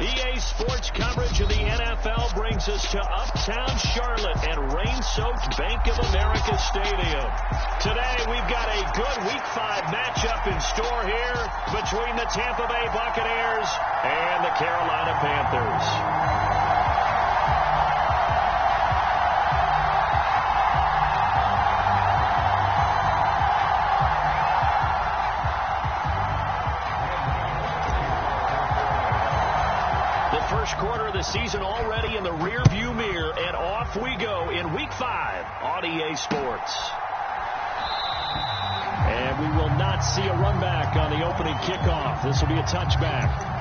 EA Sports coverage of the NFL brings us to uptown Charlotte and rain-soaked Bank of America Stadium. Today, we've got a good Week 5 matchup in store here between the Tampa Bay Buccaneers and the Carolina Panthers. First quarter of the season already in the rear-view mirror, and off we go in Week 5 on EA Sports. And we will not see a run back on the opening kickoff. This will be a touchback.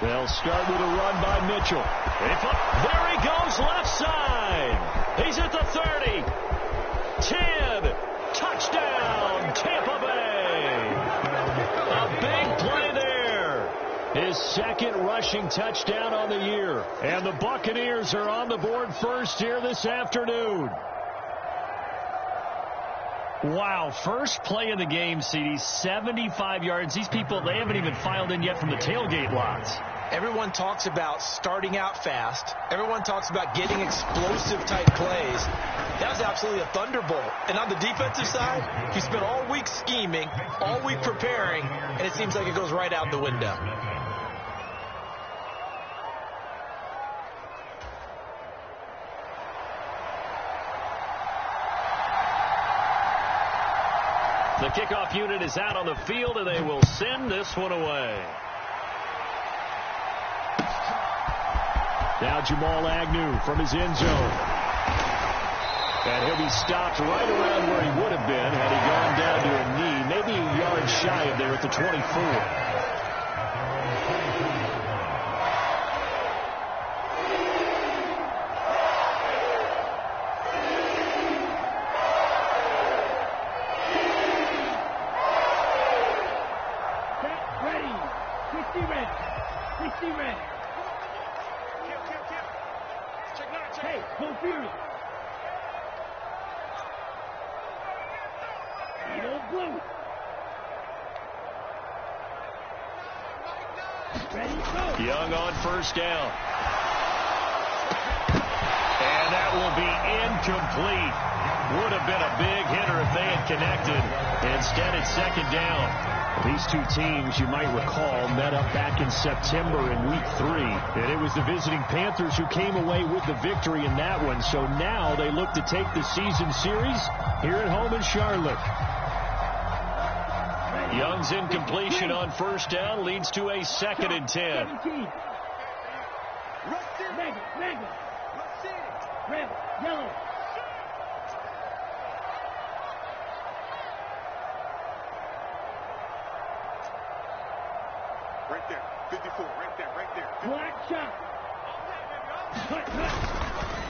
They'll start with a run by Mitchell. There he goes, left side. He's at the 30. 10. Touchdown, Tampa Bay. A big play there. His second rushing touchdown on the year. And the Buccaneers are on the board first here this afternoon. Wow, first play of the game, CD, 75 yards. These people, they haven't even filed in yet from the tailgate lots. Everyone talks about starting out fast. Everyone talks about getting explosive-type plays. That was absolutely a thunderbolt. And on the defensive side, he spent all week scheming, all week preparing, and it seems like it goes right out the window. The kickoff unit is out on the field, and they will send this one away. Now Jamal Agnew from his end zone. And he'll be stopped right around where he would have been had he gone down to a knee, maybe a yard shy of there at the 24. Young on first down. And that will be incomplete. Would have been a big hitter if they had connected. Instead, it's second down. These two teams, you might recall, met up back in September in Week 3. And it was the visiting Panthers who came away with the victory in that one. So now they look to take the season series here at home in Charlotte. Young's incompletion on first down leads to a 2nd and 10. Right there, 54, right there. Black shot.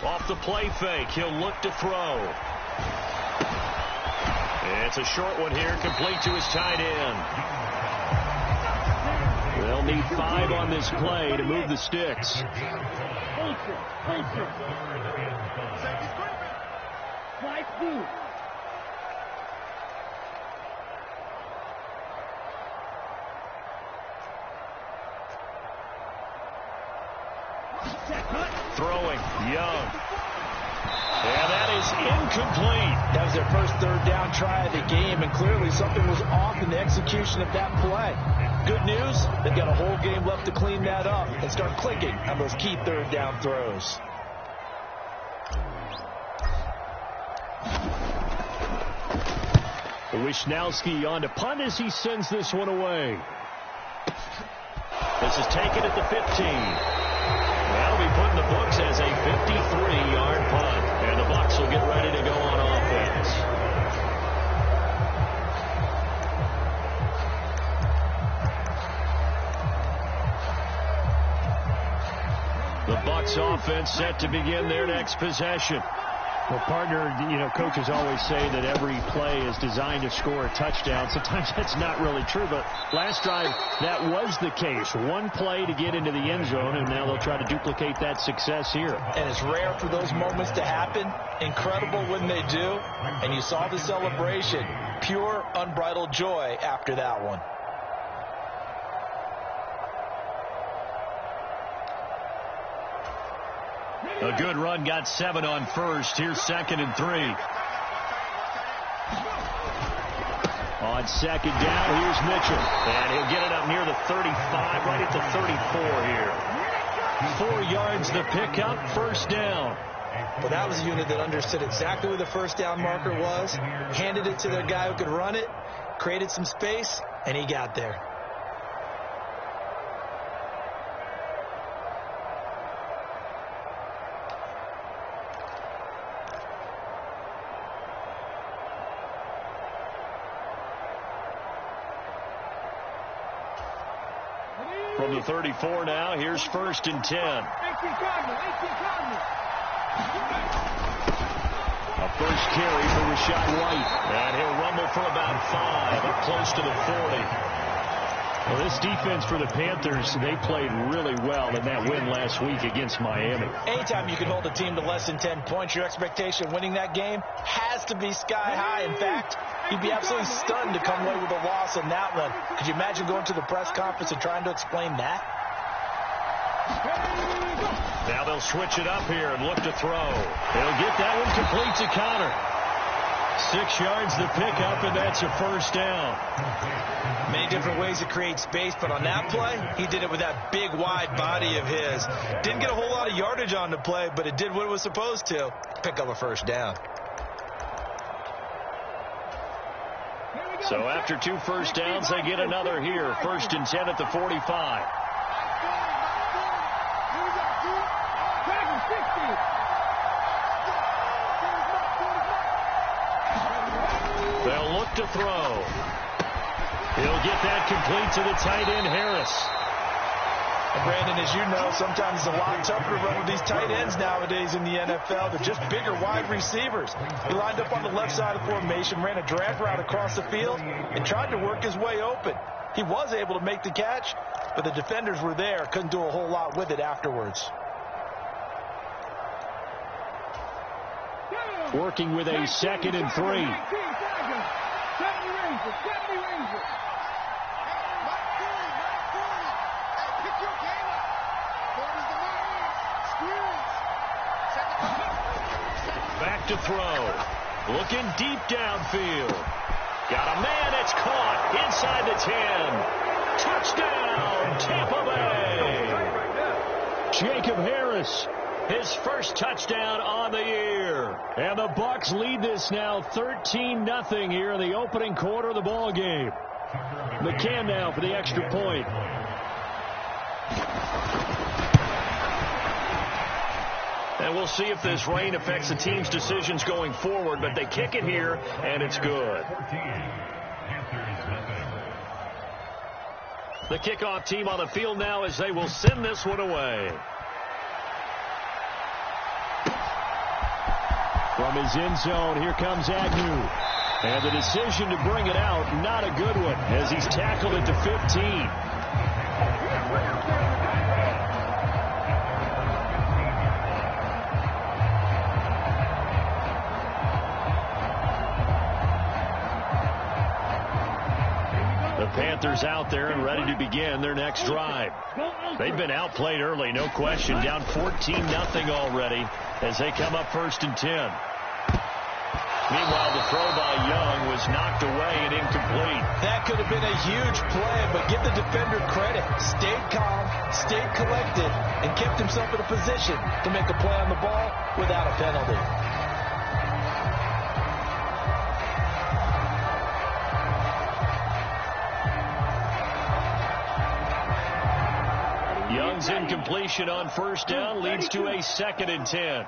Off the play fake, he'll look to throw. It's a short one here, complete to his tight end. They'll need 5 on this play to move the sticks. Throwing, Young. And that is incomplete. That was their first third down try of the game, and clearly something was off in the execution of that play. Good news, they've got a whole game left to clean that up and start clicking on those key third down throws. Wisnowski on to punt as he sends this one away. This is taken at the 15. That'll be put in the books as a 53-yard punt. And the Bucs will get ready to go on offense. Bucs offense set to begin their next possession. Well, partner, coaches always say that every play is designed to score a touchdown. Sometimes that's not really true, but last drive, that was the case. One play to get into the end zone, and now they'll try to duplicate that success here. And it's rare for those moments to happen. Incredible when they do. And you saw the celebration. Pure, unbridled joy after that one. A good run, got 7 on first. Here's 2nd and 3. On 2nd down, here's Mitchell. And he'll get it up near the 35, right at the 34 here. 4 yards the pickup, 1st down. Well, that was a unit that understood exactly where the 1st down marker was, handed it to their guy who could run it, created some space, and he got there. From the 34 now, here's 1st and 10. A first carry for Rachaad White. And he'll rumble for about 5, up close to the 40. Well, this defense for the Panthers, they played really well in that win last week against Miami. Anytime you can hold a team to less than 10 points, your expectation of winning that game has to be sky high. In fact, you'd be absolutely stunned to come away with a loss in that one. Could you imagine going to the press conference and trying to explain that? Now they'll switch it up here and look to throw. They'll get that one complete to Connor. 6 yards the pickup, and that's a 1st down. Many different ways to create space, but on that play, he did it with that big, wide body of his. Didn't get a whole lot of yardage on the play, but it did what it was supposed to. Pick up a 1st down. So after 2 1st downs, they get another here. 1st and 10 at the 45. They'll look to throw. He'll get that complete to the tight end, Harris. And Brandon, as you know, sometimes it's a lot tougher to run with these tight ends nowadays in the NFL. They're just bigger wide receivers. He lined up on the left side of the formation, ran a drag route across the field, and tried to work his way open. He was able to make the catch, but the defenders were there. Couldn't do a whole lot with it afterwards. Working with a 2nd and 3. Back to throw. Looking deep downfield. Got a man, it's caught inside the 10. Touchdown, Tampa Bay. Jacob Harris, his 1st touchdown on the year. And the Bucs lead this now 13-0 here in the opening quarter of the ball game. McCann now for the extra point. And we'll see if this rain affects the team's decisions going forward, but they kick it here, and it's good. The kickoff team on the field now as they will send this one away. From his end zone, here comes Agnew. And the decision to bring it out, not a good one, as he's tackled at the 15. Panthers out there and ready to begin their next drive. They've been outplayed early, no question. Down 14-0 already as they come up 1st and 10. Meanwhile, the throw by Young was knocked away and incomplete. That could have been a huge play, but give the defender credit. Stayed calm, stayed collected, and kept himself in a position to make a play on the ball without a penalty. Young's incompletion on 1st down leads to a 2nd and 10.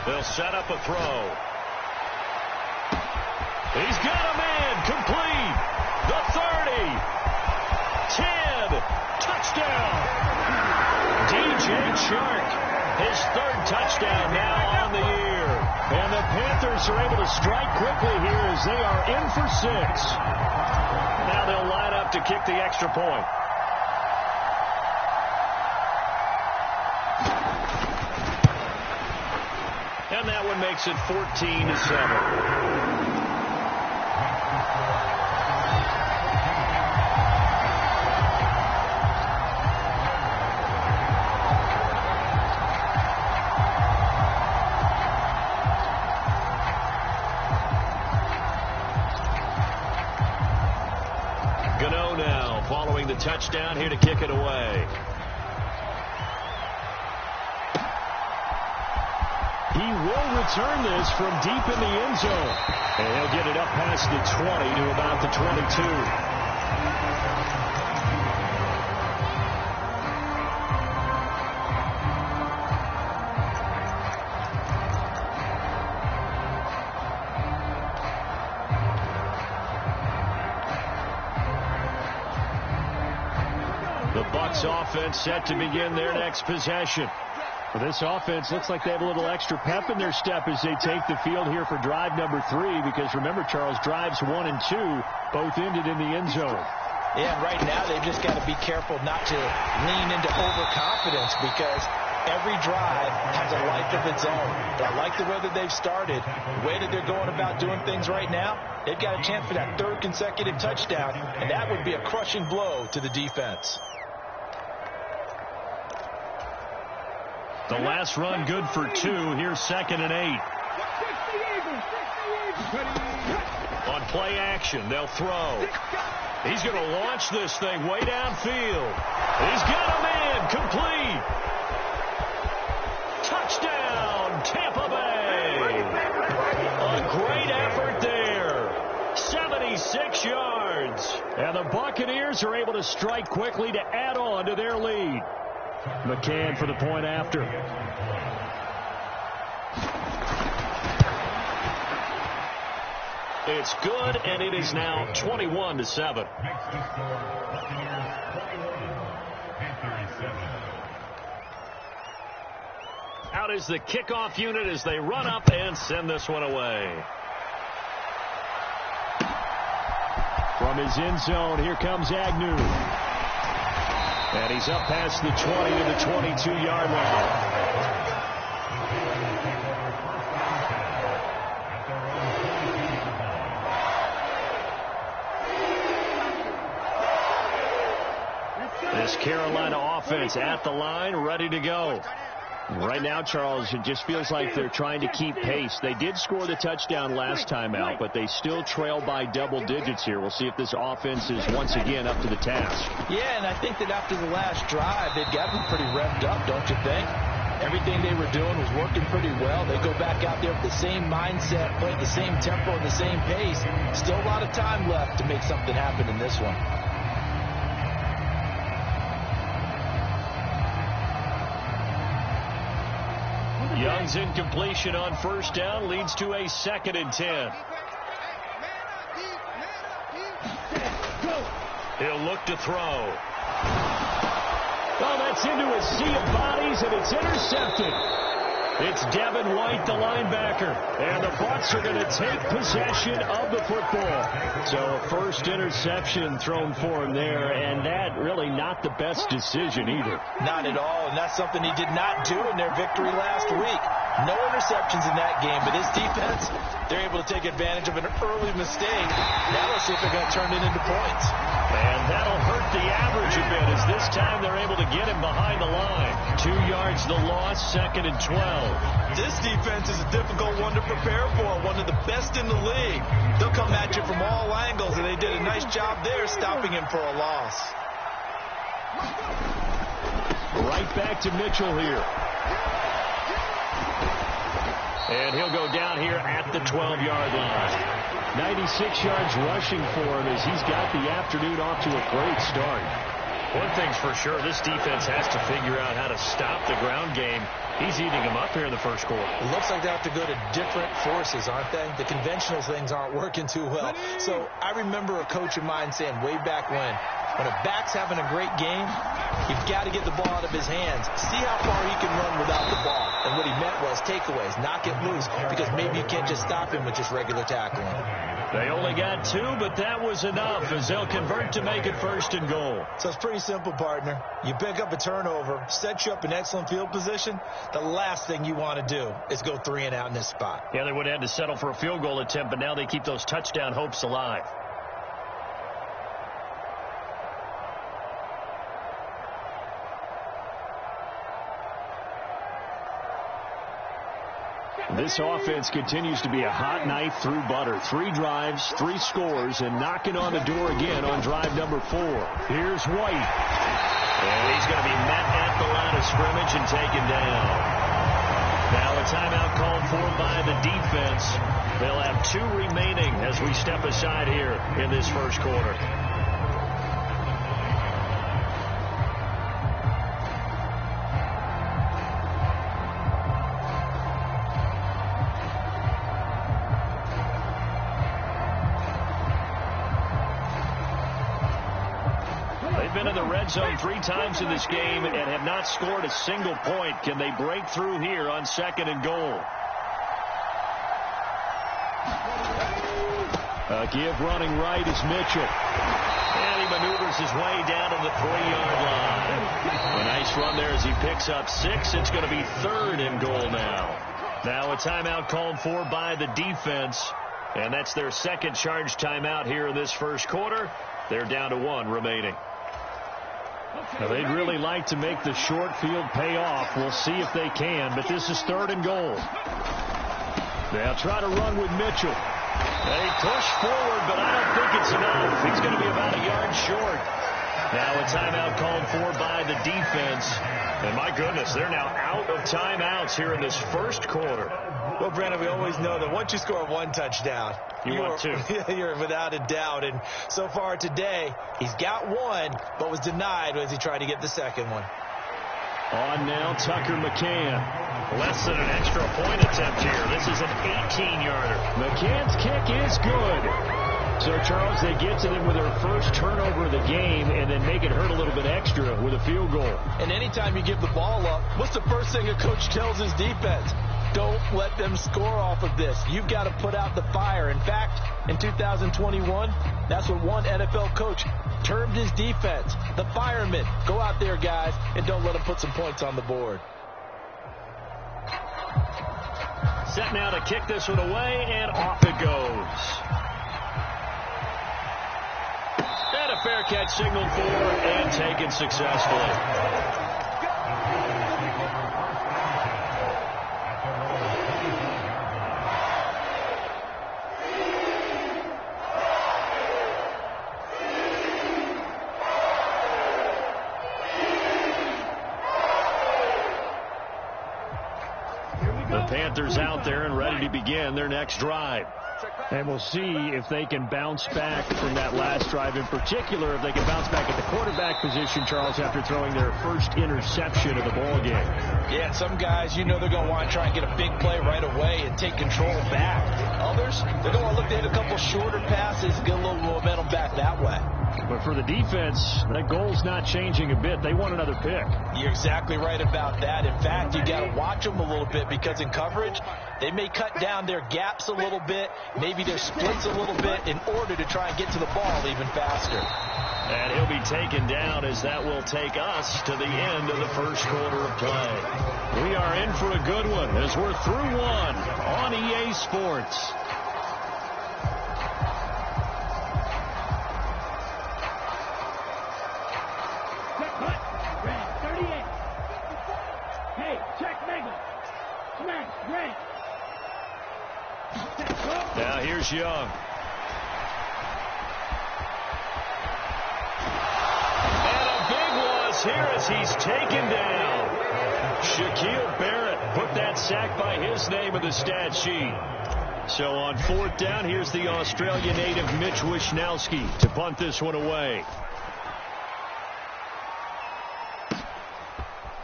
They'll set up a throw. He's got a man. Complete. The 30. 10. Touchdown. DJ Chark. His third touchdown now on the year. And the Panthers are able to strike quickly here as they are in for 6. Now they'll line up to kick the extra point. And that one makes it 14-7. Following the touchdown here to kick it away. He will return this from deep in the end zone. And he'll get it up past the 20 to about the 22. Offense set to begin their next possession. Well, this offense looks like they have a little extra pep in their step as they take the field here for drive number 3, because remember, Charles, drives 1 and 2 both ended in the end zone. Yeah, and right now they've just got to be careful not to lean into overconfidence, because every drive has a life of its own. But I like the way that they've started, the way that they're going about doing things right now. They've got a chance for that 3rd consecutive touchdown, and that would be a crushing blow to the defense. The last run good for 2. Here's 2nd and 8. On play action, they'll throw. He's going to launch this thing way downfield. He's got a man. Complete. Touchdown, Tampa Bay. A great effort there. 76 yards. And the Buccaneers are able to strike quickly to add on to their lead. McCann for the point after. It's good, and it is now 21-7. Out is the kickoff unit as they run up and send this one away. From his end zone, here comes Agnew. And he's up past the 20 to the 22-yard line. This Carolina offense at the line, ready to go. Right now, Charles, it just feels like they're trying to keep pace. They did score the touchdown last time out, but they still trail by double digits here. We'll see if this offense is once again up to the task. Yeah, and I think that after the last drive, they've gotten pretty revved up, don't you think? Everything they were doing was working pretty well. They go back out there with the same mindset, play at the same tempo and the same pace. Still a lot of time left to make something happen in this one. Young's incompletion on first down leads to a 2nd and 10. He'll look to throw. Oh, that's into a sea of bodies, and it's intercepted. It's Devin White, the linebacker. And the Bucs are going to take possession of the football. So a first interception thrown for him there, and that really not the best decision either. Not at all, and that's something he did not do in their victory last week. No interceptions in that game, but his defense, they're able to take advantage of an early mistake. Now let's see if they're going to turn it into points. And that'll hurt the average a bit, as this time they're able to get him behind the line. 2 yards the loss, 2nd and 12. This defense is a difficult one to prepare for, one of the best in the league. They'll come at you from all angles, and they did a nice job there stopping him for a loss. Right back to Mitchell here. And he'll go down here at the 12-yard line. 96 yards rushing for him as he's got the afternoon off to a great start. One thing's for sure, this defense has to figure out how to stop the ground game. He's eating them up here in the first quarter. It looks like they have to go to different forces, aren't they? The conventional things aren't working too well. So I remember a coach of mine saying way back when a back's having a great game, you've got to get the ball out of his hands. See how far he can run without the ball. And what he meant was takeaways, knock it loose, because maybe you can't just stop him with just regular tackling. They only got 2, but that was enough as they'll convert to make it 1st and goal. So it's pretty simple, partner. You pick up a turnover, set you up in excellent field position. The last thing you want to do is go 3 and out in this spot. Yeah, they would have had to settle for a field goal attempt, but now they keep those touchdown hopes alive. This offense continues to be a hot knife through butter. 3 drives, 3 scores, and knocking on the door again on drive number 4. Here's White. And he's going to be met at the line of scrimmage and taken down. Now a timeout called for by the defense. They'll have 2 remaining as we step aside here in this first quarter. Been in the red zone 3 times in this game and have not scored a single point. Can they break through here on 2nd and goal? A give running right is Mitchell. And he maneuvers his way down to the 3-yard line. A nice run there as he picks up 6. It's going to be 3rd and goal now. Now a timeout called for by the defense. And that's their 2nd charge timeout here in this first quarter. They're down to 1 remaining. Now, they'd really like to make the short field pay off. We'll see if they can, but this is 3rd and goal. They'll try to run with Mitchell. They push forward, but I don't think it's enough. He's going to be about a yard short. Now a timeout called for by the defense. And my goodness, they're now out of timeouts here in this first quarter. Well, Brandon, we always know that once you score 1 touchdown, you're without a doubt. And so far today, he's got 1, but was denied as he tried to get the 2nd one. On now, Tucker McCann. Less than an extra point attempt here. This is an 18-yarder. McCann's kick is good. So, Charles, they get to them with their first turnover of the game and then make it hurt a little bit extra with a field goal. And anytime you give the ball up, what's the first thing a coach tells his defense? Don't let them score off of this. You've got to put out the fire. In fact, in 2021, that's what one NFL coach termed his defense, the firemen. Go out there, guys, and don't let them put some points on the board. Set now to kick this one away, and off it goes. And a fair catch signaled for and taken successfully. The Panthers out there and ready to begin their next drive. And we'll see if they can bounce back from that last drive. In particular, if they can bounce back at the quarterback position, Charles, after throwing their first interception of the ball game. Yeah, some guys, you know they're going to want to try and get a big play right away and take control back. Others, they're going to want to look to hit a couple shorter passes, get a little momentum back that way. But for the defense, that goal's not changing a bit. They want another pick. You're exactly right about that. In fact, you got to watch them a little bit because in coverage, they may cut down their gaps a little bit, maybe their splits a little bit in order to try and get to the ball even faster. And he'll be taken down as that will take us to the end of the first quarter of play. We are in for a good one as we're through one on EA Sports. Now here's Young. And a big loss here as he's taken down. Shaquille Barrett put that sack by his name in the stat sheet. So on 4th down, here's the Australian native Mitch Wishnowsky to punt this one away.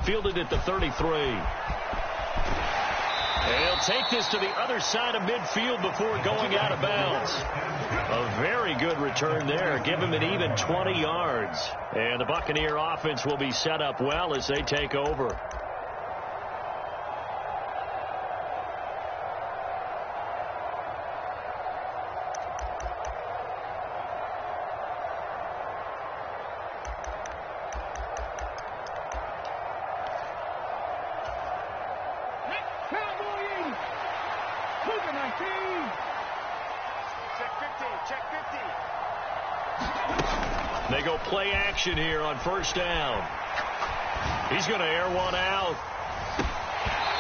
Fielded at the 33. And he'll take this to the other side of midfield before going out of bounds. A very good return there. Give him an even 20 yards. And the Buccaneer offense will be set up well as they take over. They go play action here on first down. He's going to air one out.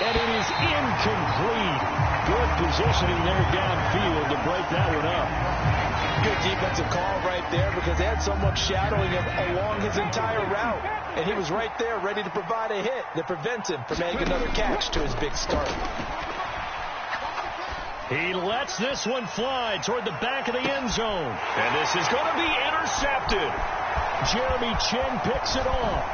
And it is incomplete. Good positioning there downfield to break that one up. Good defensive call right there because they had someone shadowing him along his entire route. And he was right there ready to provide a hit that prevents him from making another catch to his big start. He lets this one fly toward the back of the end zone. And this is going to be intercepted. Jeremy Chin picks it off.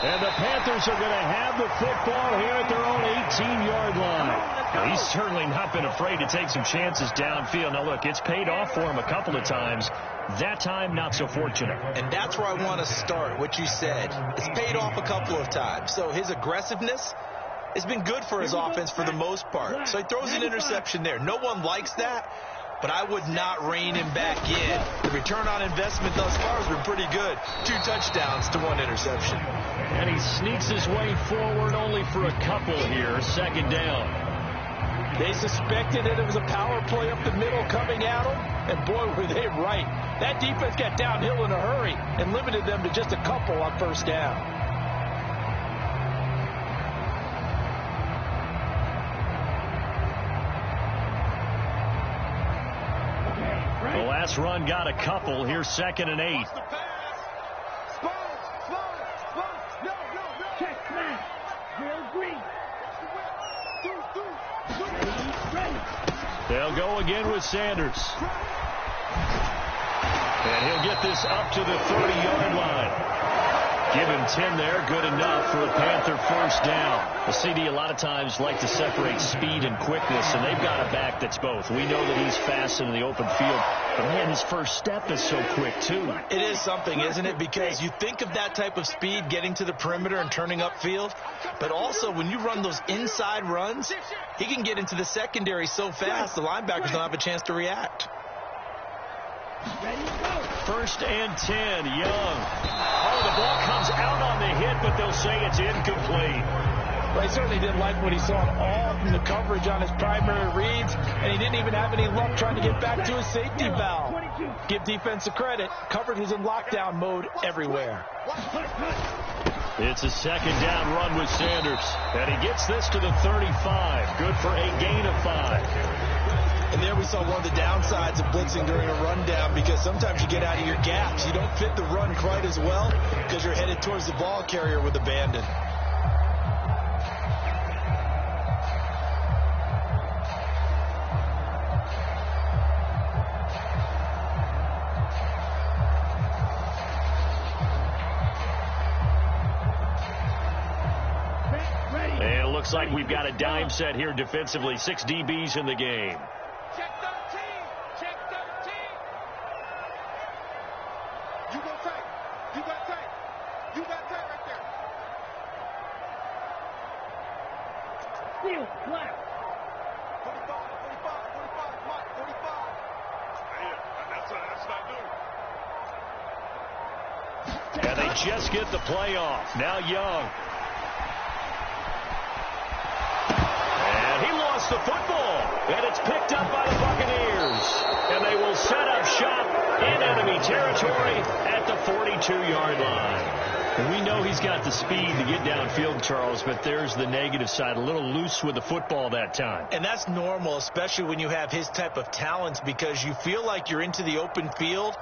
And the Panthers are going to have the football here at their own 18-yard line. Now, he's certainly not been afraid to take some chances downfield. Now, look, it's paid off for him a couple of times. That time, not so fortunate. And that's where I want to start, what you said. It's paid off a couple of times. So his aggressiveness has been good for his offense for the most part. So he throws an interception there. No one likes that, but I would not rein him back in. The return on investment thus far has been pretty good. 2 touchdowns to 1 interception. And he sneaks his way forward only for a couple here. Second down. They suspected that it was a power play up the middle coming at them, and boy, were they right. That defense got downhill in a hurry and limited them to just a couple on first down. The last run got a couple. Here's 2nd and 8. They'll go again with Sanders. And he'll get this up to the 30-yard line. Give him 10 there. Good enough for a Panther first down. The CD a lot of times like to separate speed and quickness, and they've got a back that's both. We know that he's fast in the open field, but man, his first step is so quick too. It is something, isn't it? Because you think of that type of speed getting to the perimeter and turning upfield, but also when you run those inside runs, he can get into the secondary so fast the linebackers don't have a chance to react. 1st and 10, Young. Oh, the ball comes out on the hit, but they'll say it's incomplete. Well, he certainly didn't like what he saw at all from the coverage on his primary reads, and he didn't even have any luck trying to get back to his safety valve. Give defense a credit. Coverage was in lockdown mode everywhere. It's a 2nd down run with Sanders, and he gets this to the 35. Good for a gain of 5. And there we saw one of the downsides of blitzing during a rundown, because sometimes you get out of your gaps. You don't fit the run quite as well because you're headed towards the ball carrier with abandon. And it looks like we've got a dime set here defensively. 6 DBs in the game. Check 13. Check 13. You go tight. You got tight. You got tight right there. Steal, black. 45, 45, Mike, 45. Yeah, that's not new. And they just get the play off. Now Young. The football, and it's picked up by the Buccaneers, and they will set up shop in enemy territory at the 42-yard line. And we know he's got the speed to get downfield, Charles, but there's the negative side, a little loose with the football that time. And that's normal, especially when you have his type of talents, because you feel like you're into the open field,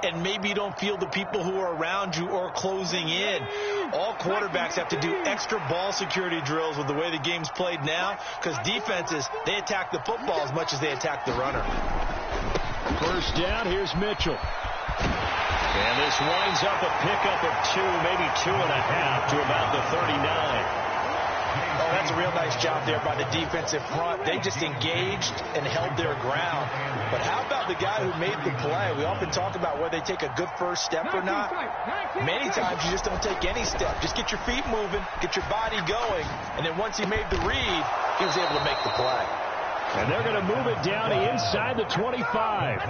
and maybe you don't feel the people who are around you or closing in. All quarterbacks have to do extra ball security drills with the way the game's played now, because defenses, they attack the football as much as they attack the runner. First down, here's Mitchell. And this winds up a pickup of 2, maybe 2.5 to about the 39. Oh, that's a real nice job there by the defensive front. They just engaged and held their ground. But how about the guy who made the play? We often talk about whether they take a good first step or not. Many times you just don't take any step. Just get your feet moving, get your body going, and then once he made the read, he was able to make the play. And they're going to move it down to inside the 25.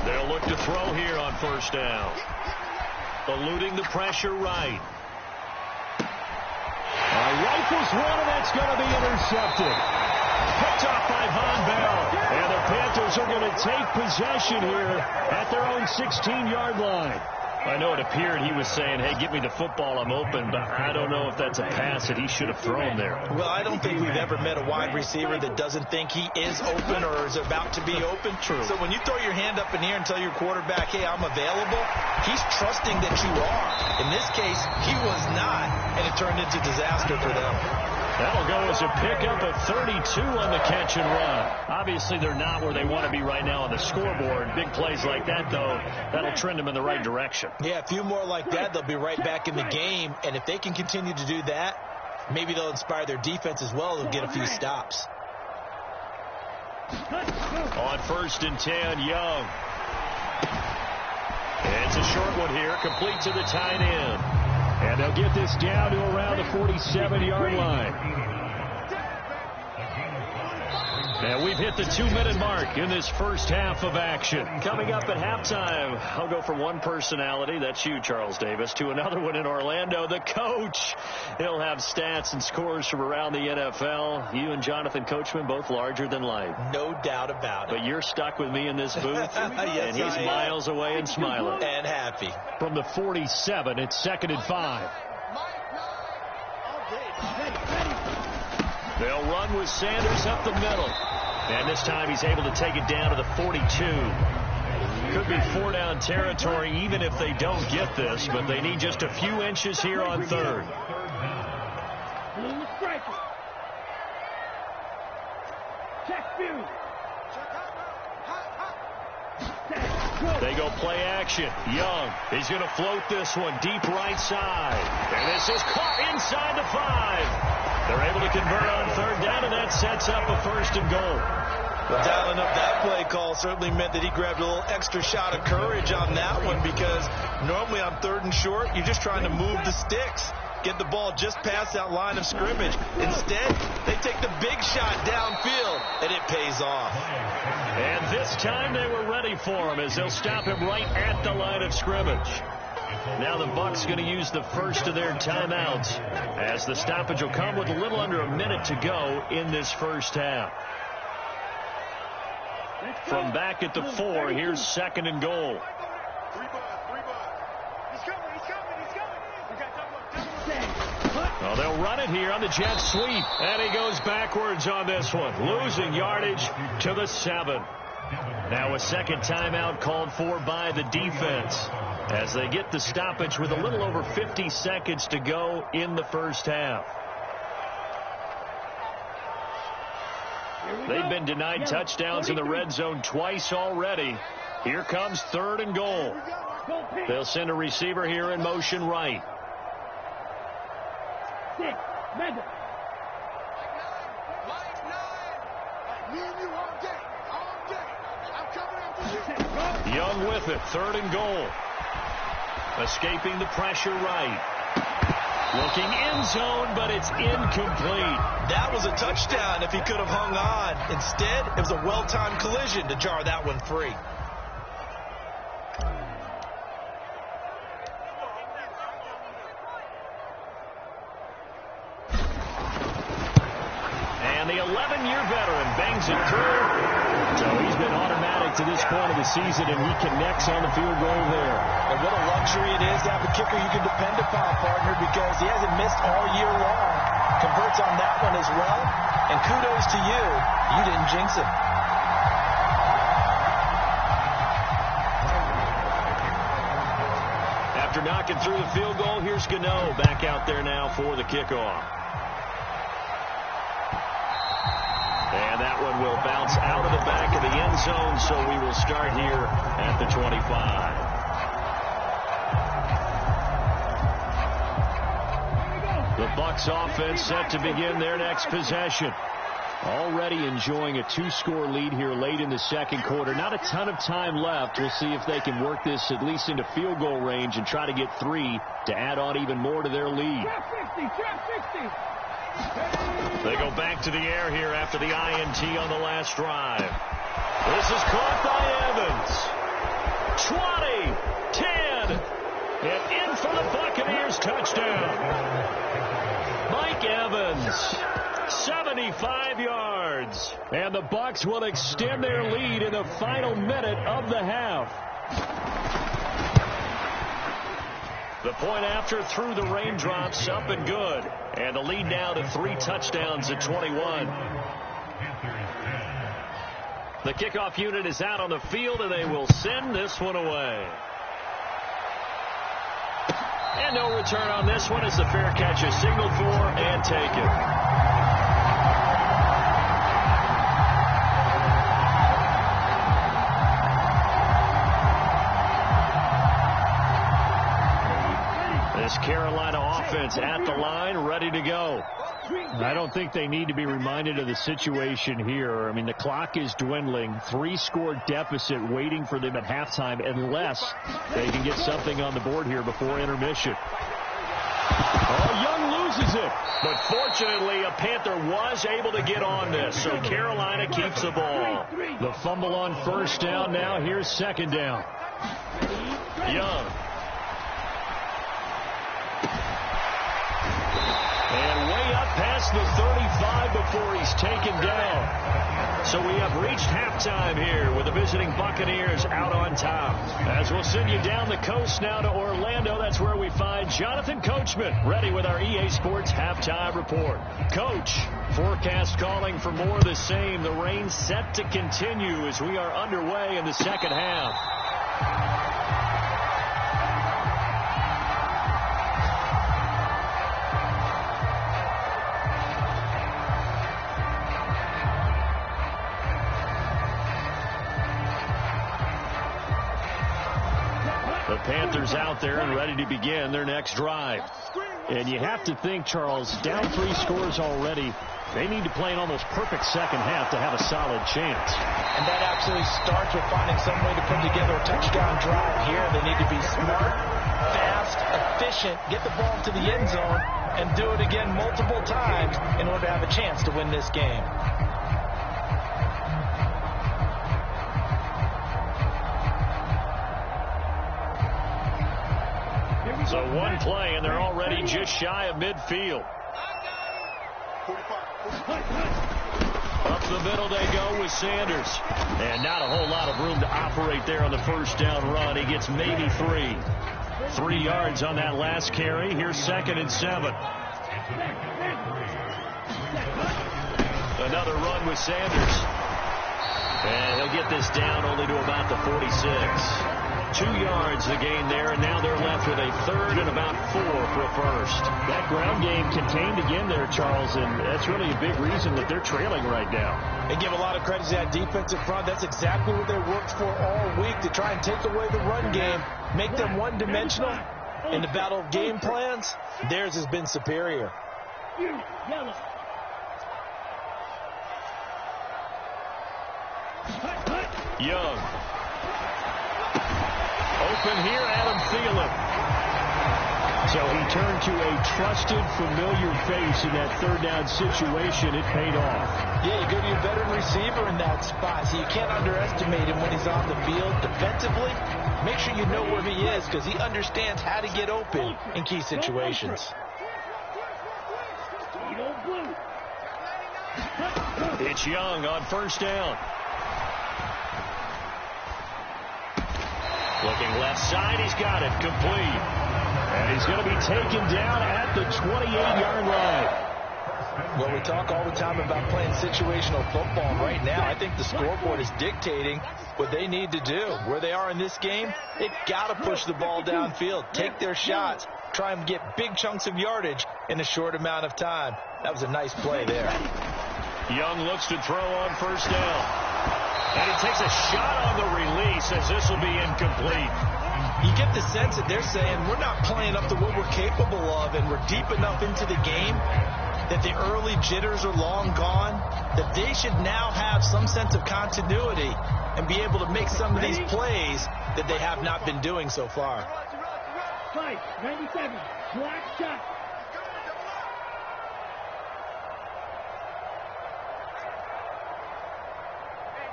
They'll look to throw here on first down. Eluding the pressure right. Rifles one, and that's going to be intercepted. Picked off by Von Bell. And the Panthers are going to take possession here at their own 16-yard line. I know it appeared he was saying, hey, get me the football, I'm open, but I don't know if that's a pass that he should have thrown there. Well, I don't think we've ever met a wide receiver that doesn't think he is open or is about to be open. True. So when you throw your hand up in the air and tell your quarterback, hey, I'm available, he's trusting that you are. In this case, he was not, and it turned into disaster for them. That'll go as a pickup of 32 on the catch and run. Obviously, they're not where they want to be right now on the scoreboard. Big plays like that, though, that'll trend them in the right direction. Yeah, a few more like that, they'll be right back in the game. And if they can continue to do that, maybe they'll inspire their defense as well. They'll get a few stops. On 1st and 10, Young. It's a short one here, complete to the tight end. And they'll get this down to around the 47-yard line. And we've hit the 2-minute mark in this first half of action. Coming up at halftime, I'll go from one personality, that's you, Charles Davis, to another one in Orlando, the coach. He'll have stats and scores from around the NFL. You and Jonathan Coachman, both larger than life. No doubt about it. But you're stuck with me in this booth, yes, and he's miles away and smiling. And happy. From the 47, it's 2nd and 5. They'll run with Sanders up the middle. And this time he's able to take it down to the 42. Could be 4-down territory even if they don't get this, but they need just a few inches here on 3rd. They go play action. Young, he's going to float this one deep right side. And this is caught inside the 5. They're able to convert on 3rd down, and that sets up a 1st and goal. Well, dialing up that play call certainly meant that he grabbed a little extra shot of courage on that one, because normally on 3rd and short, you're just trying to move the sticks, get the ball just past that line of scrimmage. Instead, they take the big shot downfield, and it pays off. And this time they were ready for him as they'll stop him right at the line of scrimmage. Now the Bucs going to use the first of their timeouts as the stoppage will come with a little under a minute to go in this first half. From back at the 4, here's 2nd and goal. Well, they'll run it here on the jet sweep, and he goes backwards on this one, losing yardage to the 7. Now a second timeout called for by the defense as they get the stoppage with a little over 50 seconds to go in the first half. They've been denied touchdowns in the red zone twice already. Here comes 3rd and goal. They'll send a receiver here in motion right. Young with it, 3rd and goal. Escaping the pressure right. Looking end zone, but it's incomplete. That was a touchdown if he could have hung on. Instead, it was a well-timed collision to jar that one free. And the 11-year veteran bangs it through. So he's been automatic to this point of the season, and he connects on the field goal there. And what a luxury it is to have a kicker you can depend upon, partner, because he hasn't missed all year long. Converts points on that one as well. And kudos to you. You didn't jinx it. After knocking through the field goal, here's Gano back out there now for the kickoff. And that one will bounce out of the back of the end zone, so we will start here at the 25. The Bucs offense set to begin their next possession. Already enjoying a 2-score lead here late in the second quarter. Not a ton of time left. We'll see if they can work this at least into field goal range and try to get 3 to add on even more to their lead. They go back to the air here after the INT on the last drive. This is caught by Evans. 20, 10, and in for the Buccaneers touchdown. Mike Evans. 75 yards. And the Bucs will extend their lead in the final minute of the half. The point after through the raindrops, up and good. And the lead now to 3 touchdowns at 21. The kickoff unit is out on the field, and they will send this one away. And no return on this one as the fair catch is signaled for and taken. This Carolina offense at the line, ready to go. I don't think they need to be reminded of the situation here. I mean, the clock is dwindling. 3-score deficit waiting for them at halftime unless they can get something on the board here before intermission. Oh, Young loses it. But fortunately, a Panther was able to get on this, so Carolina keeps the ball. The fumble on first down. Now here's second down. Young. And way up past the 35 before he's taken down. So we have reached halftime here with the visiting Buccaneers out on top. As we'll send you down the coast now to Orlando, that's where we find Jonathan Coachman ready with our EA Sports halftime report. Coach, forecast calling for more of the same. The rain set to continue as we are underway in the second half. The Panthers out there and ready to begin their next drive. And you have to think, Charles, down 3 scores already. They need to play an almost perfect second half to have a solid chance. And that absolutely starts with finding some way to put together a touchdown drive here. They need to be smart, fast, efficient, get the ball to the end zone, and do it again multiple times in order to have a chance to win this game. So one play, and they're already just shy of midfield. Up the middle they go with Sanders. And not a whole lot of room to operate there on the first down run. He gets maybe 3. 3 yards on that last carry. Here's 2nd and 7. Another run with Sanders. And he'll get this down only to about the 46. 2 yards the gain there, and now they're left with a 3rd and about 4 for a first. That ground game contained again there, Charles, and that's really a big reason that they're trailing right now. They give a lot of credit to that defensive front. That's exactly what they worked for all week, to try and take away the run game, make them one-dimensional. In the battle of game plans, theirs has been superior. Young. Open here, Adam Thielen. So he turned to a trusted, familiar face in that 3rd down situation. It paid off. Yeah, you go to your veteran receiver in that spot, so you can't underestimate him when he's on the field defensively. Make sure you know where he is, because he understands how to get open in key situations. It's Young on first down. Looking left side, he's got it, complete. And he's going to be taken down at the 28-yard line. Well, we talk all the time about playing situational football. Right now, I think the scoreboard is dictating what they need to do. Where they are in this game, they've got to push the ball downfield, take their shots, try and get big chunks of yardage in a short amount of time. That was a nice play there. Young looks to throw on first down. And he takes a shot on the release as this will be incomplete. You get the sense that they're saying we're not playing up to what we're capable of, and we're deep enough into the game that the early jitters are long gone, that they should now have some sense of continuity and be able to make some of these plays that they have not been doing so far. 97, black shot.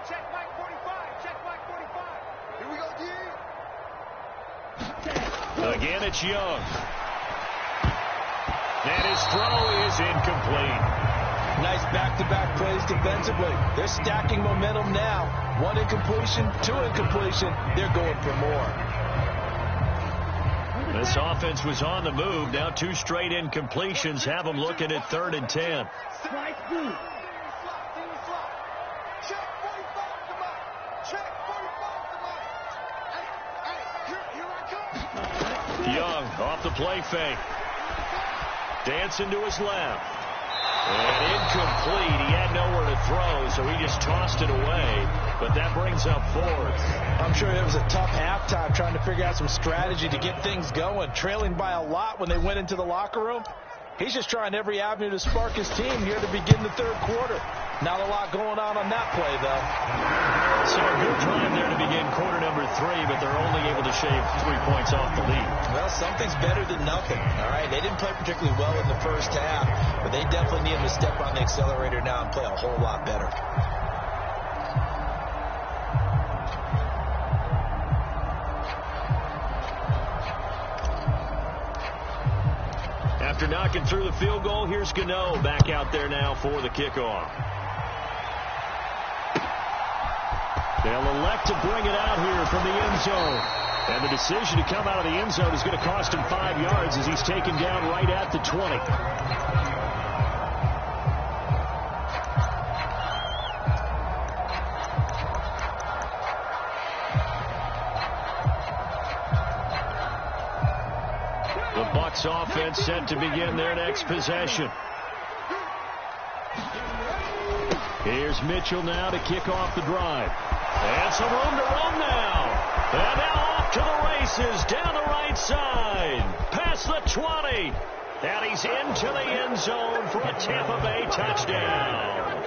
Check Mike 45. Check Mike 45. Here we go, D. Again, it's Young. And his throw is incomplete. Nice back-to-back plays defensively. They're stacking momentum now. 1 incompletion, 2 incompletion. They're going for more. This offense was on the move. Now 2 straight incompletions have them looking at 3rd and 10. Slice blue. Check 45 to Mike. Check 45 to Mike. Hey, here I come. Young off the play fake. Dancing to his left. And incomplete. He had nowhere to throw, so he just tossed it away. But that brings up 4th. I'm sure it was a tough halftime trying to figure out some strategy to get things going. Trailing by a lot when they went into the locker room. He's just trying every avenue to spark his team here to begin the 3rd quarter. Not a lot going on that play, though. So a good drive there to begin quarter number 3, but they're only able to shave 3 points off the lead. Well, something's better than nothing, all right? They didn't play particularly well in the first half, but they definitely need to step on the accelerator now and play a whole lot better. After knocking through the field goal, here's Gano back out there now for the kickoff. They'll elect to bring it out here from the end zone. And the decision to come out of the end zone is going to cost him 5 yards as he's taken down right at the 20. The Bucs offense set to begin their next possession. Here's Mitchell now to kick off the drive. And some room to run now. And now off to the races down the right side. Past the 20. And he's into the end zone for a Tampa Bay touchdown.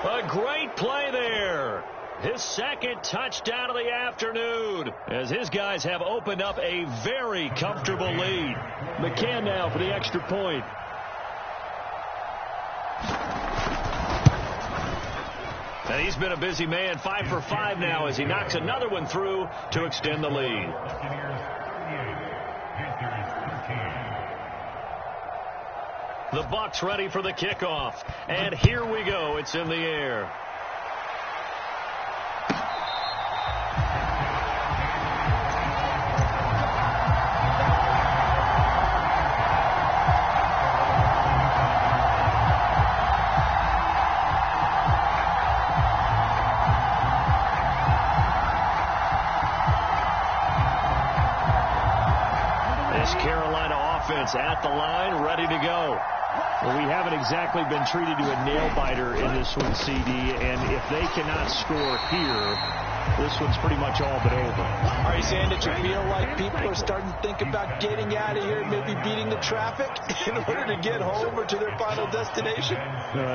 A great play there. His 2nd touchdown of the afternoon as his guys have opened up a very comfortable lead. McCann now for the extra point. And he's been a busy man, 5 for 5 now as he knocks another one through to extend the lead. The Bucs ready for the kickoff. And here we go. It's in the air. At the line, ready to go. Well, we haven't exactly been treated to a nail-biter in this one, CD, and if they cannot score here, this one's pretty much all but over. Are you saying that you feel like people are starting to think about getting out of here, maybe beating the traffic in order to get home or to their final destination?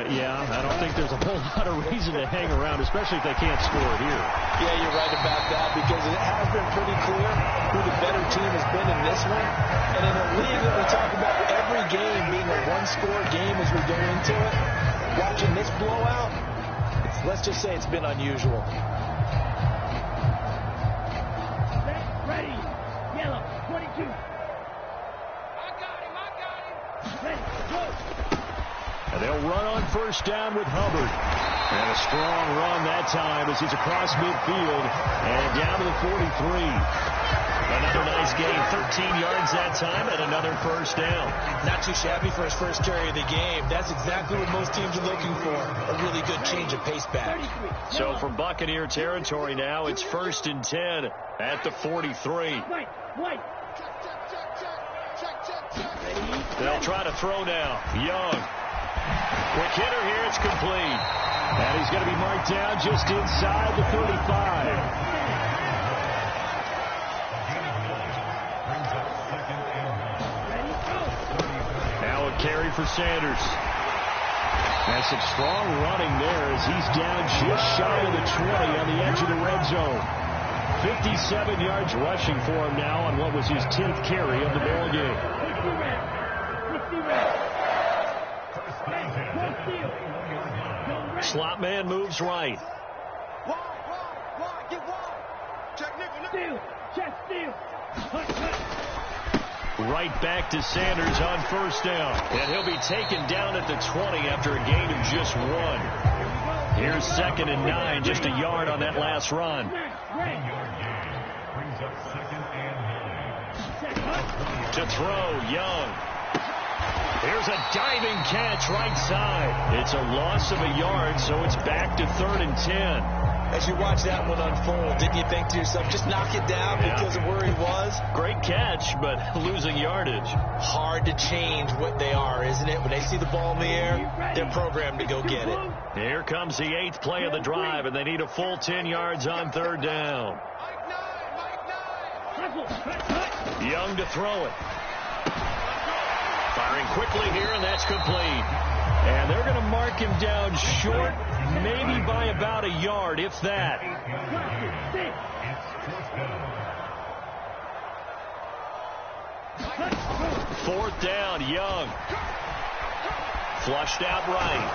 Yeah, I don't think there's a whole lot of reason to hang around, especially if they can't score here. Yeah, you're right about that because it has been pretty clear who the better team has been in this one. And in a league that we talk about every game being a one-score game as we go into it, watching this blowout, let's just say it's been unusual. Ready. Yellow. 22. I got him. Ready. Go. And they'll run on first down with Hubbard. And a strong run that time as he's across midfield and down to the 43. Another nice gain, 13 yards that time, and another first down. Not too shabby for his first carry of the game. That's exactly what most teams are looking for, a really good change of pace back. So for Buccaneer territory now, it's 1st and 10 at the 43. They'll try to throw now. Young. Quick hitter here. It's complete. And he's going to be marked down just inside the 35. Carry for Sanders. That's some strong running there as he's down just shy of the 20 on the edge of the red zone. 57 yards rushing for him now on what was his 10th carry of the ball game. Slot man moves right. Wide, get wide. Check nickel. Steal, check steal. Right back to Sanders on first down. And he'll be taken down at the 20 after a gain of just 1. Here's 2nd and 9, just a yard on that last run. To throw, Young. Here's a diving catch right side. It's a loss of a yard, so it's back to 3rd and 10. As you watch that one unfold, didn't you think to yourself, just knock it down because of where he was? Great catch, but losing yardage. Hard to change what they are, isn't it? When they see the ball in the air, they're programmed to go get it. Here comes the 8th play of the drive, and they need a full 10 yards on 3rd down. Young to throw it. Firing quickly here, and that's complete. And they're going to mark him down short, maybe by about a yard, if that. 4th down, Young. Flushed out right.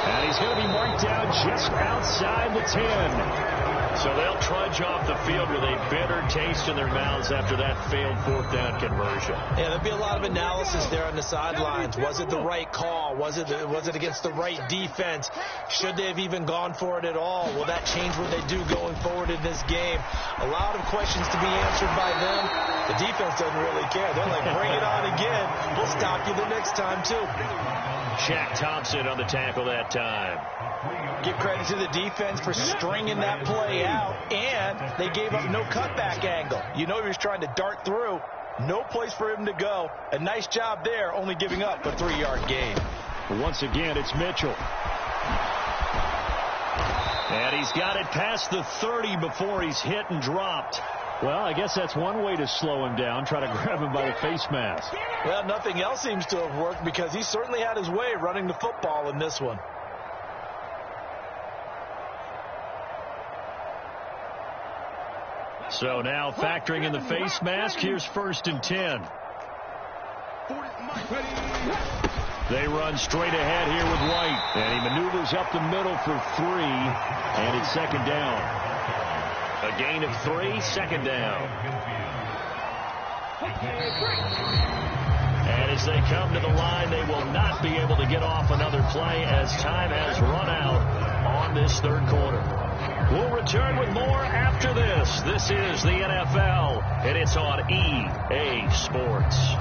And he's going to be marked down just outside the 10. So they'll trudge off the field with a bitter taste in their mouths after that failed 4th down conversion. Yeah, there'll be a lot of analysis there on the sidelines. Was it the right call? Was it against the right defense? Should they have even gone for it at all? Will that change what they do going forward in this game? A lot of questions to be answered by them. The defense doesn't really care. They're like, bring it on again. We'll stop you the next time, too. Shaq Thompson on the tackle that time. Give credit to the defense for stringing that play out, and they gave up no cutback angle. You know he was trying to dart through. No place for him to go. A nice job there, only giving up a 3-yard gain. Once again, it's Mitchell. And he's got it past the 30 before he's hit and dropped. Well, I guess that's one way to slow him down, try to grab him by the face mask. Well, nothing else seems to have worked because he certainly had his way running the football in this one. So now factoring in the face mask, here's 1st and 10. They run straight ahead here with White. And he maneuvers up the middle for 3. And it's 2nd down. A gain of 3, 2nd down. And as they come to the line, they will not be able to get off another play as time has run out on this 3rd quarter. We'll return with more after this. This is the NFL, and it's on EA Sports.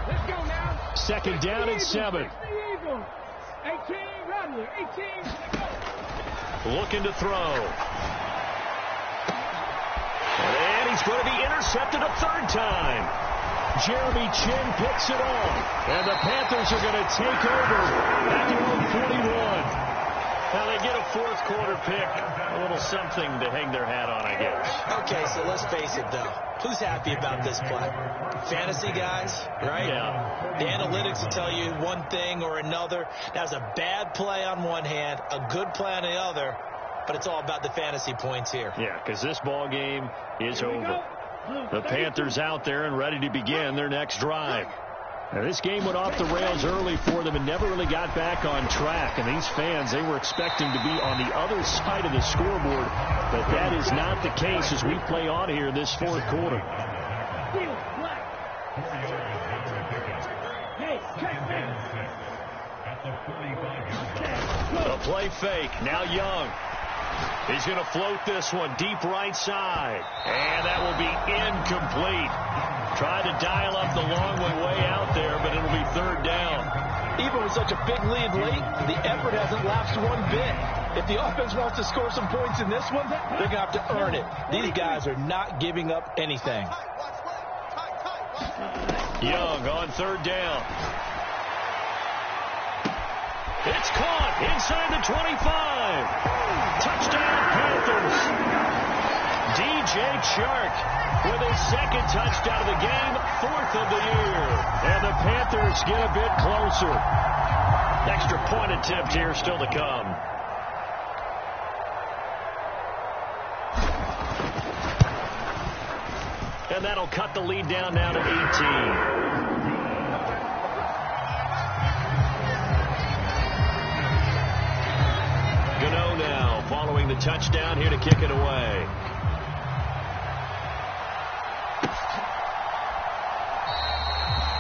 Let's go now. 2nd down and 7. 18, Rodley, 18. Looking to throw. And he's going to be intercepted a 3rd time. Jeremy Chin picks it off. And the Panthers are going to take over at their own 41. Now they get a 4th quarter pick. A little something to hang their hat on, I guess. Okay, so let's face it, though. Who's happy about this play? Fantasy guys, right? Yeah. The analytics will tell you one thing or another. That's a bad play on one hand, a good play on the other, but it's all about the fantasy points here. Yeah, because this ball game is over. The Panthers out there and ready to begin their next drive. Now, this game went off the rails early for them and never really got back on track. And these fans, they were expecting to be on the other side of the scoreboard. But that is not the case as we play on here in this fourth quarter. The play fake. Now Young. He's going to float this one deep right side. And that will be incomplete. Tried to dial up the long way out there, but it'll be third down. Even with such a big lead late, the effort hasn't lapsed one bit. If the offense wants to score some points in this one, they're going to have to earn it. These guys are not giving up anything. Young on third down. It's caught inside the 25. Touchdown, Panthers. DJ Chark with his second touchdown of the game, fourth of the year. And the Panthers get a bit closer. Extra point attempt here still to come. And that'll cut the lead down now to 18. Gano now following the touchdown here to kick it away.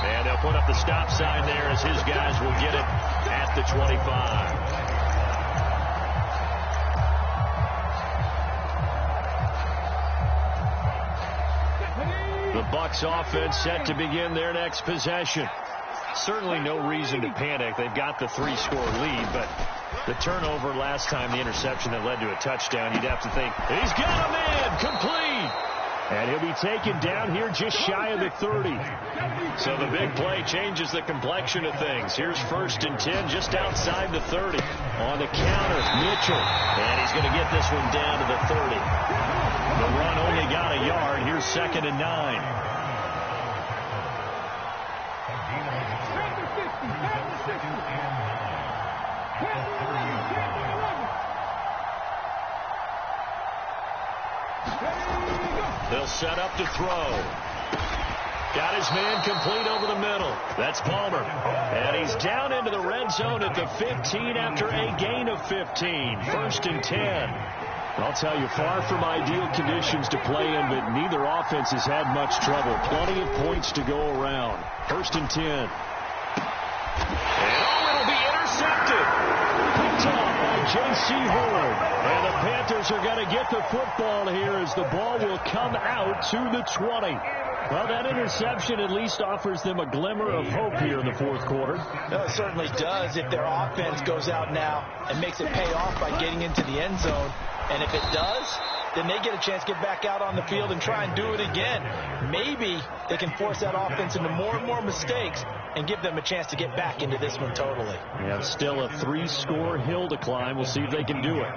And they'll put up the stop sign there as his guys will get it at the 25. The Bucs offense set to begin their next possession. Certainly no reason to panic. They've got the 3-score lead, but the turnover last time, the interception that led to a touchdown, you'd have to think, he's got a man, complete. And he'll be taken down here just shy of the 30. So the big play changes the complexion of things. Here's 1st and 10 just outside the 30. On the counter, Mitchell. And he's going to get this one down to the 30. The run only got a yard. Here's 2nd and 9. They'll set up to throw. Got his man complete over the middle. That's Palmer. And he's down into the red zone at the 15 after a gain of 15. 1st and 10. I'll tell you, far from ideal conditions to play in, but neither offense has had much trouble. Plenty of points to go around. 1st and 10. And it'll be intercepted. Picked off by J.C. Horn. And the Panthers are going to get the football here as the ball will come out to the 20. Well, that interception at least offers them a glimmer of hope here in the fourth quarter. No, it certainly does if their offense goes out now and makes it pay off by getting into the end zone. And if it does, then they get a chance to get back out on the field and try and do it again. Maybe they can force that offense into more and more mistakes and give them a chance to get back into this one totally. Yeah, still a 3-score hill to climb. We'll see if they can do it.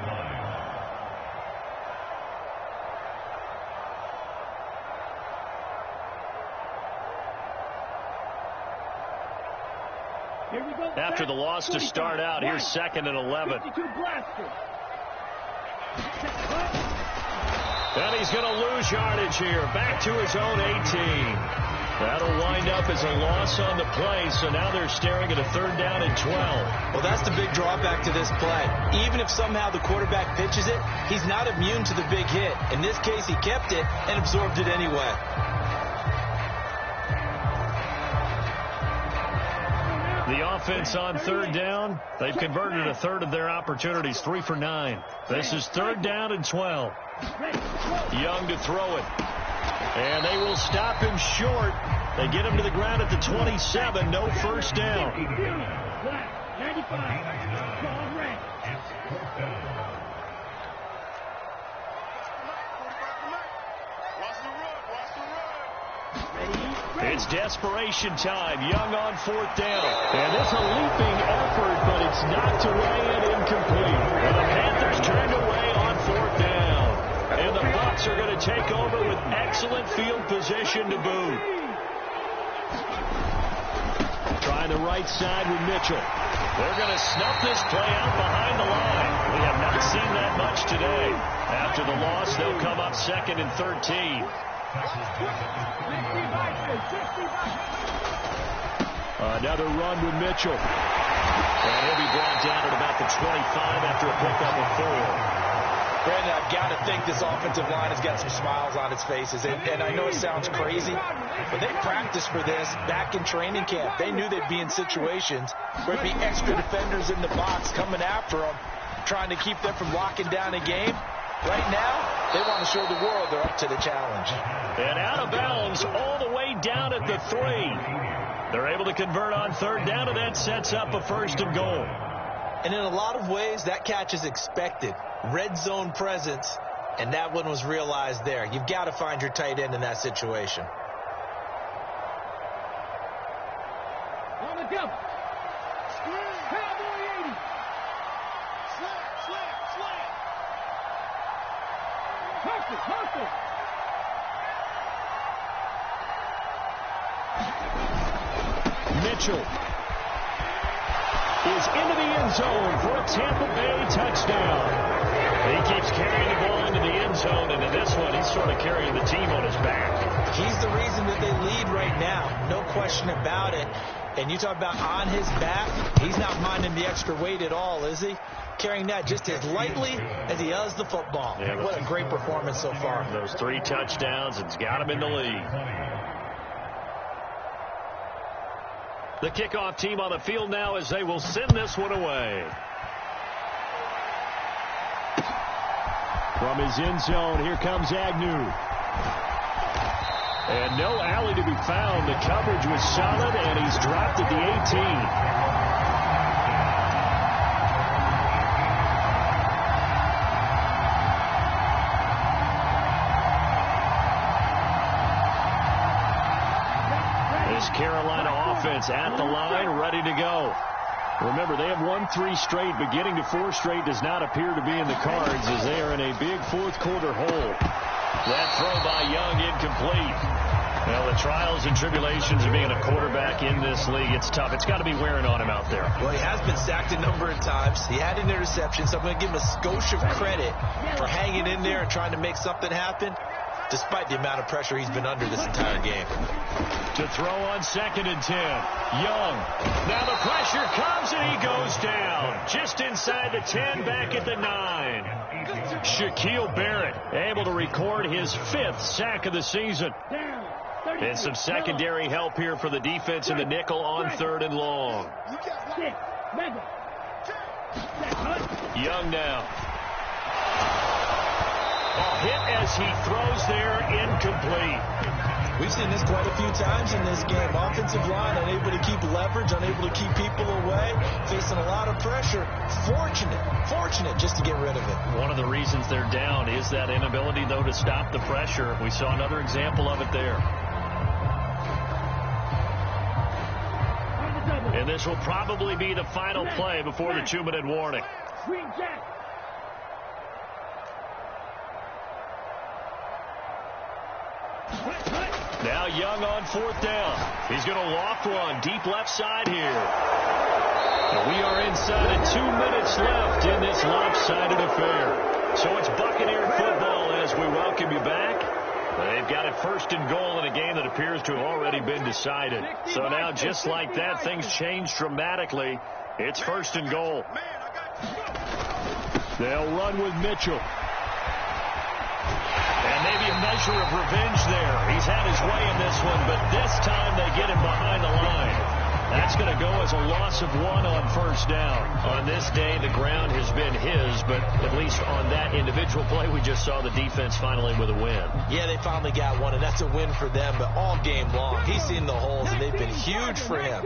After the loss to start out, here's 2nd and 11. And he's going to lose yardage here. Back to his own 18. That'll wind up as a loss on the play, so now they're staring at a 3rd down and 12. Well, that's the big drawback to this play. Even if somehow the quarterback pitches it, he's not immune to the big hit. In this case, he kept it and absorbed it anyway. The offense on 3rd down, they've converted a third of their opportunities, 3 for 9. This is 3rd down and 12. Young to throw it. And they will stop him short. They get him to the ground at the 27. No first down. It's desperation time. Young on 4th down. And it's a leaping effort, but it's knocked away and incomplete. And the Panthers turned away on 4th down. And the Bucs are going to take over with excellent field position to boot. Trying the right side with Mitchell. They're going to snuff this play out behind the line. We have not seen that much today. After the loss, they'll come up 2nd and 13. Another run with Mitchell. And he'll be brought down at about the 25 after a pickup of 4. Brandon, I've got to think this offensive line has got some smiles on its faces. And I know it sounds crazy, but they practiced for this back in training camp. They knew they'd be in situations where there'd be extra defenders in the box coming after them, trying to keep them from locking down a game. Right now, they want to show the world they're up to the challenge. And out of bounds all the way down at the 3. They're able to convert on 3rd down, and that sets up a 1st and goal. And in a lot of ways, that catch is expected. Red zone presence, and that one was realized there. You've got to find your tight end in that situation. On the double. Cowboy 80. Slam. Hustle. Mitchell is into the end zone for a Tampa Bay touchdown. He keeps carrying the ball into the end zone, and in this one, he's sort of carrying the team on his back. He's the reason that they lead right now. No question about it. And you talk about on his back, he's not minding the extra weight at all, is he? Carrying that just as lightly as he does the football. Yeah, what a great performance so far. Those 3 touchdowns, it's got him in the lead. The kickoff team on the field now as they will send this one away. From his end zone, here comes Agnew. And no alley to be found. The coverage was solid, and he's dropped at the 18. Carolina offense at the line, ready to go. Remember, they have won 3 straight, but getting to 4 straight does not appear to be in the cards as they are in a big 4th quarter hole. That throw by Young incomplete. Well, the trials and tribulations of being a quarterback in this league, it's tough. It's got to be wearing on him out there. Well, he has been sacked a number of times. He had an interception, so I'm going to give him a skosh of credit for hanging in there and trying to make something happen, despite the amount of pressure he's been under this entire game. To throw on 2nd and 10. Young. Now the pressure comes and he goes down. Just inside the 10, back at the 9. Shaquille Barrett able to record his 5th sack of the season. And some secondary help here for the defense in the nickel on 3rd and long. Young now. A hit as he throws there, incomplete. We've seen this quite a few times in this game. Offensive line unable to keep leverage, unable to keep people away, facing a lot of pressure. Fortunate just to get rid of it. One of the reasons they're down is that inability, though, to stop the pressure. We saw another example of it there. And this will probably be the final play before the 2-minute warning. Now Young on 4th down. He's going to loft one deep left side here. And we are inside of 2 minutes left in this lopsided affair. So it's Buccaneer football as we welcome you back. They've got it 1st and goal in a game that appears to have already been decided. So now just like that, things change dramatically. It's 1st and goal. They'll run with Mitchell. And maybe a measure of revenge there. He's had his way in this one, but this time they get him behind the line. That's going to go as a loss of 1 on 1st down. On this day, the ground has been his, but at least on that individual play, we just saw the defense finally with a win. Yeah, they finally got one, and that's a win for them, but all game long, he's seen the holes, and they've been huge for him.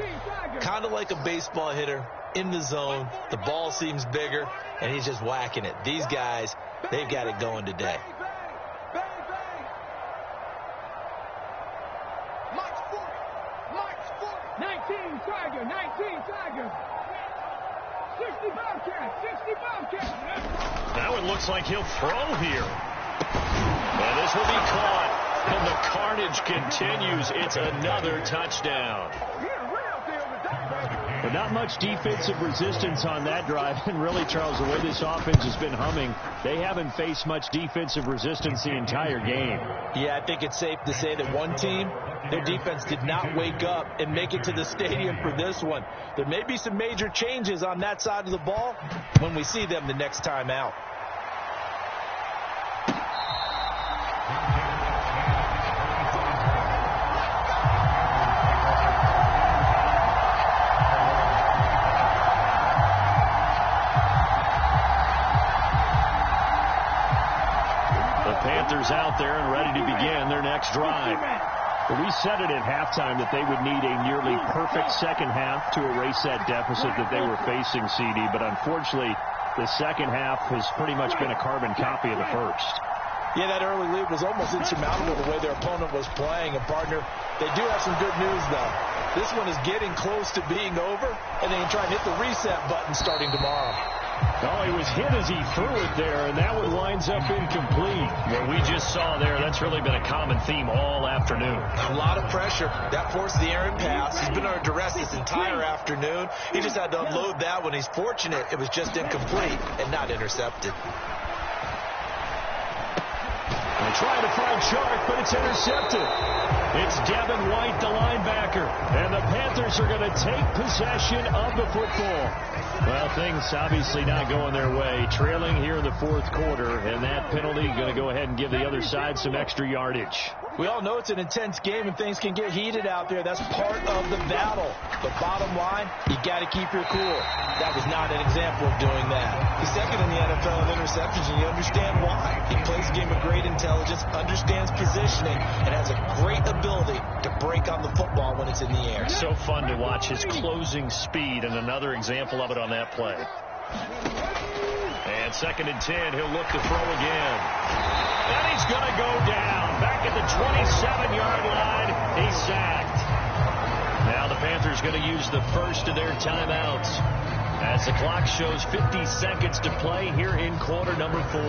Kind of like a baseball hitter in the zone. The ball seems bigger, and he's just whacking it. These guys, they've got it going today. 19 Tiger. 60 Bobcats. That one looks like he'll throw here. And this will be caught. And the carnage continues. It's another touchdown. But not much defensive resistance on that drive. And really, Charles, the way this offense has been humming, they haven't faced much defensive resistance the entire game. Yeah, I think it's safe to say that one team, their defense did not wake up and make it to the stadium for this one. There may be some major changes on that side of the ball when we see them the next time out. Panthers out there and ready to begin their next drive. Well, we said it at halftime that they would need a nearly perfect second half to erase that deficit that they were facing, CD. But unfortunately, the second half has pretty much been a carbon copy of the first. Yeah, that early lead was almost insurmountable the way their opponent was playing. And, partner, they do have some good news, though. This one is getting close to being over, and they can try and hit the reset button starting tomorrow. Oh, he was hit as he threw it there, and that one winds up incomplete. What we just saw there, that's really been a common theme all afternoon. A lot of pressure. That forced the errant pass. He's been under duress this entire afternoon. He just had to unload that one. He's fortunate it was just incomplete and not intercepted. They're trying to find Chark, but it's intercepted. It's Devin White, the linebacker, and the Panthers are going to take possession of the football. Well, things obviously not going their way. Trailing here in the fourth quarter, and that penalty going to go ahead and give the other side some extra yardage. We all know it's an intense game and things can get heated out there. That's part of the battle. But bottom line, you got to keep your cool. That was not an example of doing that. He's second in the NFL in interceptions, and you understand why. He plays a game of great intelligence, understands positioning, and has a great ability to break on the football when it's in the air. So fun to watch his closing speed, and another example of it on that play. And 2nd and 10, he'll look to throw again. And he's going to go down. Back at the 27-yard line, he's sacked. Now the Panthers going to use the first of their timeouts as the clock shows 50 seconds to play here in quarter number 4.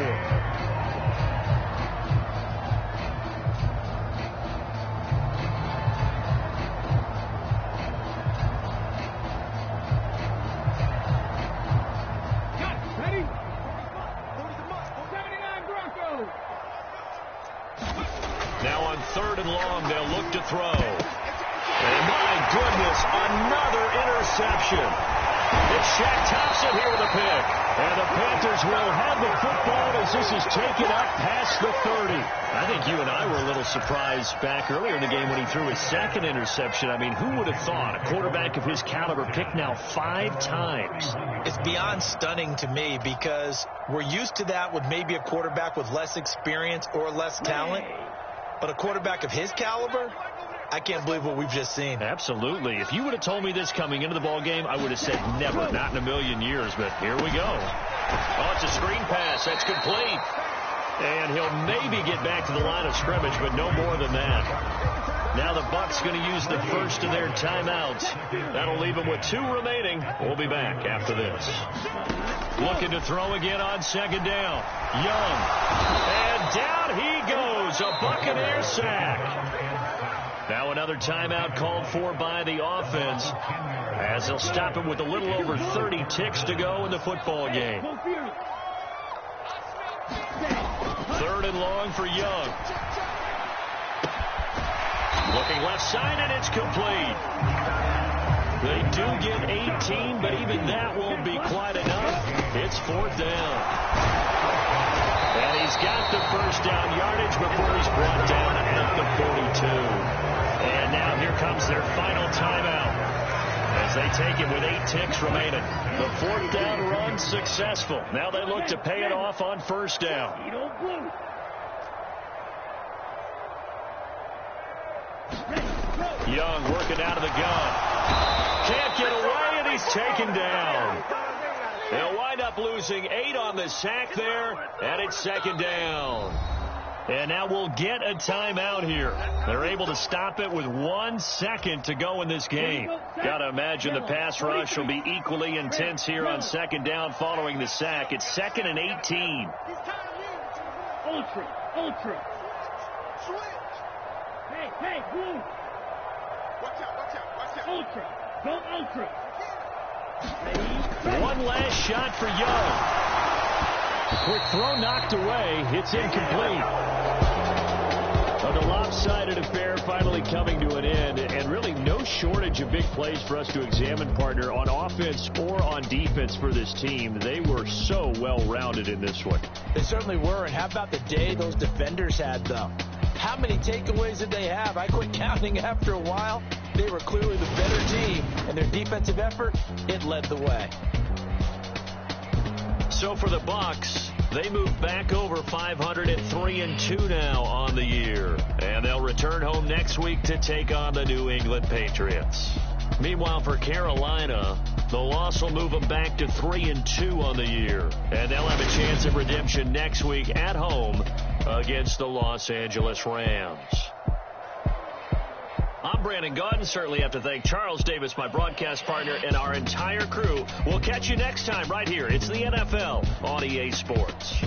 Now on 3rd and long, they'll look to throw. And my goodness, another interception. It's Shaq Thompson here with a pick. And the Panthers will have the football as this is taken up past the 30. I think you and I were a little surprised back earlier in the game when he threw his 2nd interception. I mean, who would have thought a quarterback of his caliber picked now 5 times? It's beyond stunning to me because we're used to that with maybe a quarterback with less experience or less talent. But a quarterback of his caliber, I can't believe what we've just seen. Absolutely. If you would have told me this coming into the ball game, I would have said never, not in a million years. But here we go. Oh, it's a screen pass. That's complete. And he'll maybe get back to the line of scrimmage, but no more than that. Now the Bucs going to use the first of their timeouts. That'll leave them with 2 remaining. We'll be back after this. Looking to throw again on 2nd down. Young. And down he goes. A Buccaneer sack. Now another timeout called for by the offense as they'll stop it with a little over 30 ticks to go in the football game. 3rd and long for Young. Looking left side, and it's complete. They do get 18, but even that won't be quite enough. It's 4th down. And he's got the first down yardage before he's brought down at the 42. And now here comes their final timeout as they take it with 8 ticks remaining. The 4th down run successful. Now they look to pay it off on 1st down. Young working out of the gun. Can't get away, and he's taken down. They'll wind up losing 8 on the sack there, and it's 2nd down. And now we'll get a timeout here. They're able to stop it with 1 second to go in this game. Got to imagine the pass rush will be equally intense here on 2nd down following the sack. It's 2nd and 18. Ultra. Hey, move. Watch out. Ultra. Go ultra. One last shot for Young. Quick throw knocked away. It's incomplete. So the lopsided affair finally coming to an end, and really no shortage of big plays for us to examine, partner, on offense or on defense for this team. They were so well-rounded in this one. They certainly were, and how about the day those defenders had, though? How many takeaways did they have? I quit counting after a while. They were clearly the better team, and their defensive effort, it led the way. So for the Bucs, they move back over 500 at 3-2 now on the year. And they'll return home next week to take on the New England Patriots. Meanwhile, for Carolina, the loss will move them back to 3-2 on the year. And they'll have a chance of redemption next week at home against the Los Angeles Rams. I'm Brandon Gaudin. Certainly have to thank Charles Davis, my broadcast partner, and our entire crew. We'll catch you next time right here. It's the NFL on EA Sports.